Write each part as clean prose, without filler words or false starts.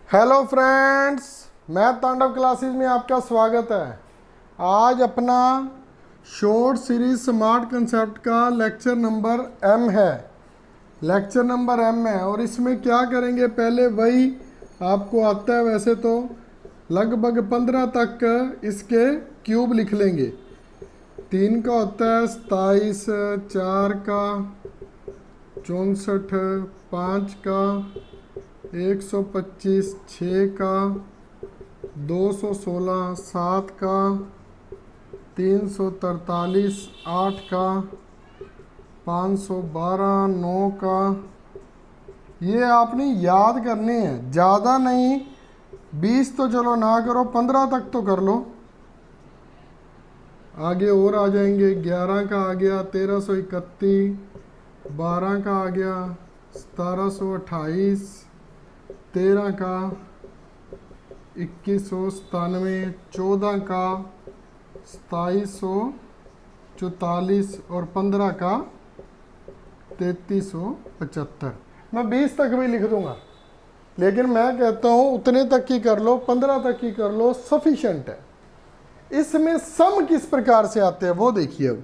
Hello friends, मैं तांडव classes में आपका स्वागत है। आज अपना शॉर्ट सीरीज स्मार्ट कंसेप्ट का लेक्चर नंबर एम है। लेक्चर नंबर एम है और इसमें क्या करेंगे, पहले वही आपको आता है वैसे तो लगभग 15 तक इसके क्यूब लिख लेंगे। 3 का होता है 27, 4 का 64, 5 का 125, 6 का 216, 7 का 343, 8 का 512, 9 का। ये आपने याद करने हैं, ज़्यादा नहीं। 20 तो चलो ना करो, 15 तक तो कर लो। आगे और आ जाएंगे। 11 का आ गया 1331, 12 का आ गया 1728, 13 का 2197, 14 का 2744 और 15 का 3375। मैं 20 तक भी लिख दूंगा, लेकिन मैं कहता हूं उतने तक की कर लो, 15 तक की कर लो, सफिशिएंट है। इसमें सम किस प्रकार से आते हैं वो देखिए। अब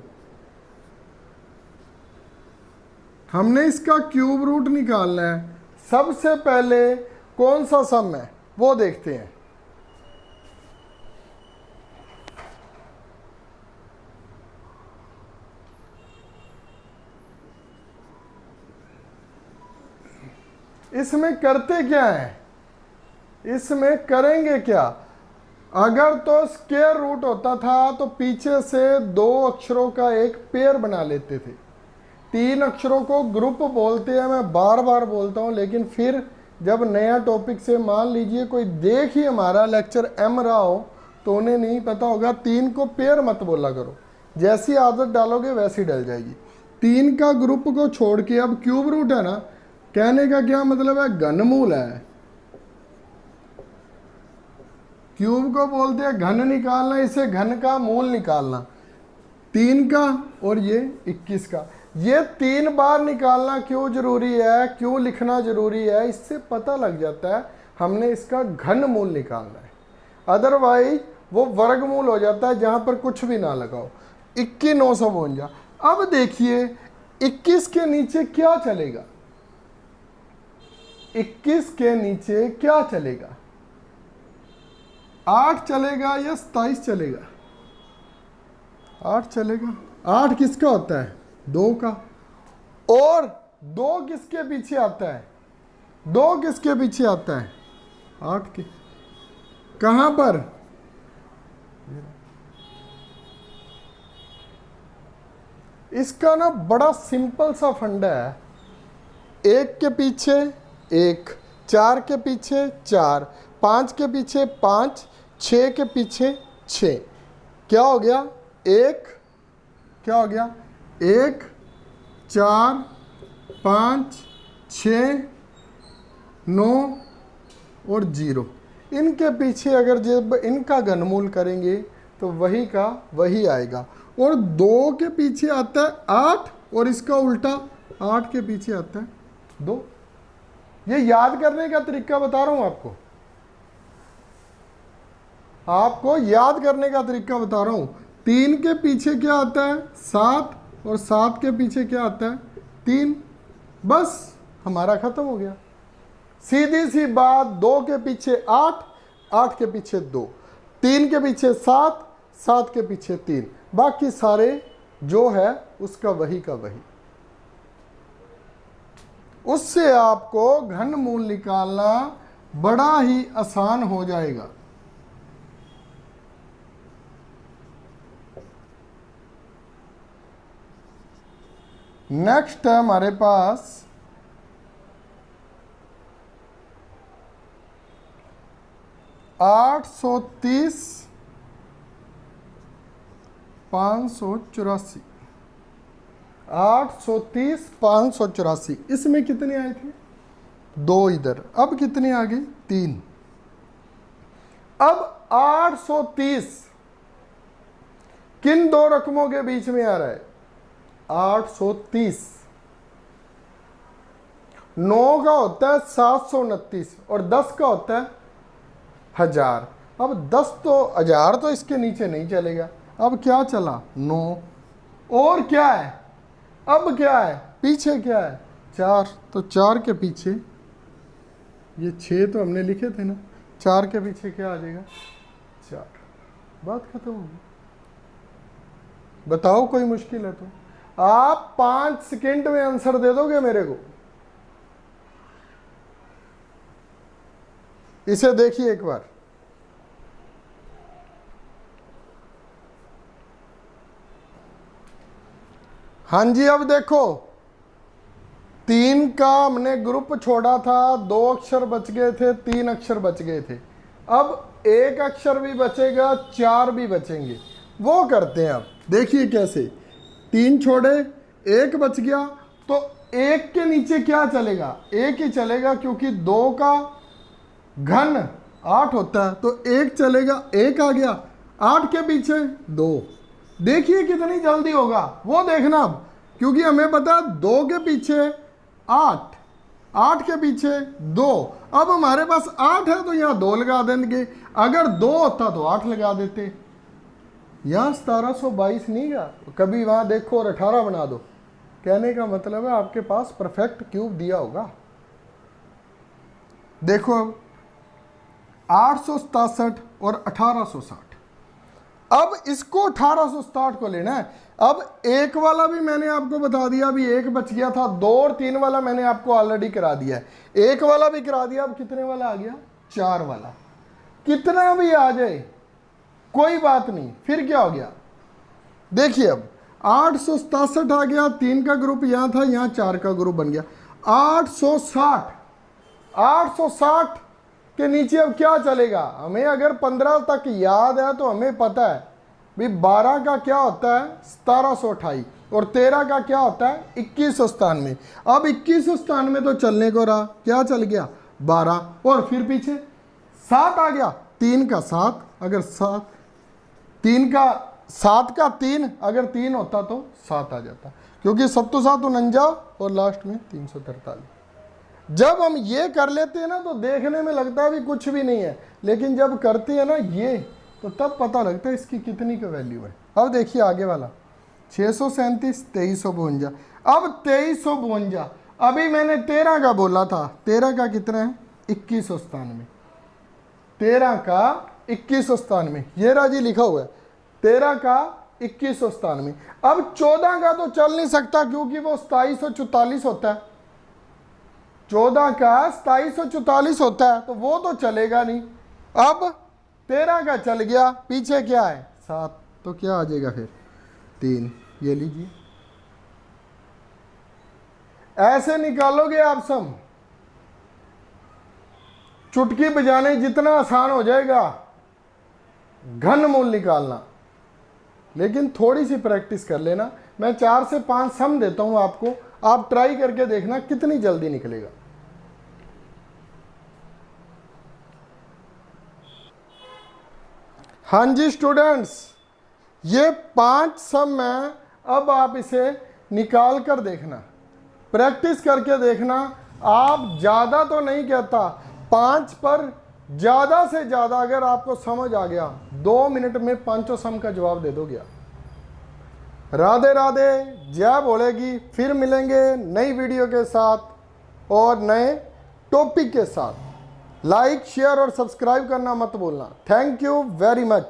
हमने इसका क्यूब रूट निकालना है। सबसे पहले कौन सा सम है वो देखते हैं। इसमें करते क्या है, इसमें करेंगे क्या। अगर तो स्क्वायर रूट होता था तो पीछे से 2 अक्षरों का एक पेयर बना लेते थे। 3 अक्षरों को ग्रुप बोलते हैं, मैं बार बार बोलता हूं। लेकिन फिर जब नया टॉपिक से मान लीजिए कोई देख ही हमारा लेक्चर एम रहा हो तो उन्हें नहीं पता होगा। 3 को पेयर मत बोला करो, जैसी आदत डालोगे वैसी डल जाएगी। 3 का ग्रुप को छोड़ के अब क्यूब रूट है ना, कहने का क्या मतलब है, घनमूल है। क्यूब को बोलते हैं घन निकालना, इसे घन का मूल निकालना। 3 का और ये 21 का, ये 3 बार निकालना क्यों जरूरी है, क्यों लिखना जरूरी है, इससे पता लग जाता है हमने इसका घन मूल निकालना है। अदरवाइज वो वर्गमूल हो जाता है जहां पर कुछ भी ना लगाओ। 21,952। अब देखिए 21 के नीचे क्या चलेगा, 21 के नीचे क्या चलेगा, 8 चलेगा या 27 चलेगा। 8 चलेगा। 8 किसका होता है, 2 का। और 2 किसके पीछे आता है, 2 किसके पीछे आता है, 8 के। कहां पर, इसका ना बड़ा सिंपल सा फंडा है। 1 के पीछे 1, 4 के पीछे 4, 5 के पीछे 5, 6 के पीछे 6। क्या हो गया, 1, क्या हो गया, 1, 4, 5, 6, 9 और 0। इनके पीछे अगर जब इनका घनमूल करेंगे तो वही का वही आएगा। और 2 के पीछे आता है 8 और इसका उल्टा 8 के पीछे आता है 2। ये याद करने का तरीका बता रहा हूं आपको याद करने का तरीका बता रहा हूं। 3 के पीछे क्या आता है 7 और 7 के पीछे क्या आता है 3। बस हमारा खत्म हो गया। सीधी सी बात। 2 के पीछे 8, 8 के पीछे 2, 3 के पीछे 7, 7 के पीछे 3, बाकी सारे जो है उसका वही का वही। उससे आपको घन मूल निकालना बड़ा ही आसान हो जाएगा। नेक्स्ट है हमारे पास 830, 584। 830, 584। इसमें कितने आए थे, 2 इधर। अब कितने आ गए, 3। अब 830 किन 2 रकमों के बीच में आ रहा है, 830। 9 का होता है 729 और 10 का होता है 1000। अब 10 तो 1000 तो इसके नीचे नहीं चलेगा। अब क्या चला 9 और क्या है, अब क्या है पीछे क्या है 4, तो 4 के पीछे ये 6 तो हमने लिखे थे ना, 4 के पीछे क्या आ जाएगा 4। बात खत्म होगी। बताओ कोई मुश्किल है तो? आप 5 सेकंड में आंसर दे दोगे मेरे को। इसे देखिए एक बार। हाँ जी, अब देखो 3 का हमने ग्रुप छोड़ा था, 2 अक्षर बच गए थे, 3 अक्षर बच गए थे। अब 1 अक्षर भी बचेगा, 4 भी बचेंगे। वो करते हैं। अब देखिए कैसे, 3 छोड़े, 1 बच गया, तो 1 के नीचे क्या चलेगा, 1 ही चलेगा, क्योंकि 2 का घन 8 होता है, तो 1 चलेगा, 1 आ गया, 8 के पीछे 2। देखिए कितनी जल्दी होगा वो देखना अब, क्योंकि हमें पता है 2 के पीछे 8, 8 के पीछे 2। अब हमारे पास 8 है तो यहाँ 2 लगा देंगे, अगर 2 होता तो 8 लगा देते। यहाँ 1722 नहीं गया, कभी वहाँ देखो और 18 बना दो। कहने का मतलब है आपके पास परफेक्ट क्यूब दिया होगा। देखो अब 867 और 1860। अब इसको 1860 को लेना है। अब 1 वाला भी मैंने आपको बता दिया, अभी 1 बच गया था। 2 और 3 वाला मैंने आपको ऑलरेडी करा दिया है, 1 वाला भी करा दिया। अब कितने वाला आ गया 4 वाला। कितना भी आ जाए कोई बात नहीं, फिर क्या हो गया देखिए, अब 867 आ गया, 3 का ग्रुप यहाँ था, यहाँ 4 का ग्रुप बन गया 860। 860 के नीचे अब क्या चलेगा, हमें अगर 15 तक याद है तो हमें पता है भी 12 का क्या होता है 1728 और 13 का क्या होता है 2197। अब 2197 तो चलने को रहा, क्या चल गया 12 और फिर पीछे 7 आ गया, 3 का 7, अगर 7 3 का 7 का 3, अगर 3 होता तो 7 आ जाता, क्योंकि 7 7 49 और लास्ट में 343। जब हम ये कर लेते हैं ना तो देखने में लगता है भी कुछ भी नहीं है, लेकिन जब करते हैं ना ये तो तब पता लगता है इसकी कितनी का वैल्यू है। अब देखिए आगे वाला 637 2352। अब 2352, अभी मैंने 13 का बोला था, 13 का कितना है 2197। 13 का 2197 ये राजी लिखा हुआ है, 13 का 2197। अब 14 का तो चल नहीं सकता क्योंकि वो 2744 होता है, 14 का 2744 होता है, तो वो तो चलेगा नहीं। अब 13 का चल गया, पीछे क्या है 7, तो क्या आ जाएगा फिर 3। ये लीजिए, ऐसे निकालोगे आप सम, चुटकी बजाने जितना आसान हो जाएगा घन मूल निकालना, लेकिन थोड़ी सी प्रैक्टिस कर लेना। मैं 4 से 5 सम देता हूं आपको, आप ट्राई करके देखना कितनी जल्दी निकलेगा। हाँ जी स्टूडेंट्स, ये 5 सम है, अब आप इसे निकाल कर देखना, प्रैक्टिस करके देखना। आप ज़्यादा तो नहीं कहता, 5 पर ज़्यादा से ज़्यादा अगर आपको समझ आ गया 2 मिनट में 5 सम का जवाब दे दोगे। राधे राधे, जय बोलेगी। फिर मिलेंगे नई वीडियो के साथ और नए टॉपिक के साथ। लाइक शेयर और सब्सक्राइब करना मत भूलना। Thank you very much.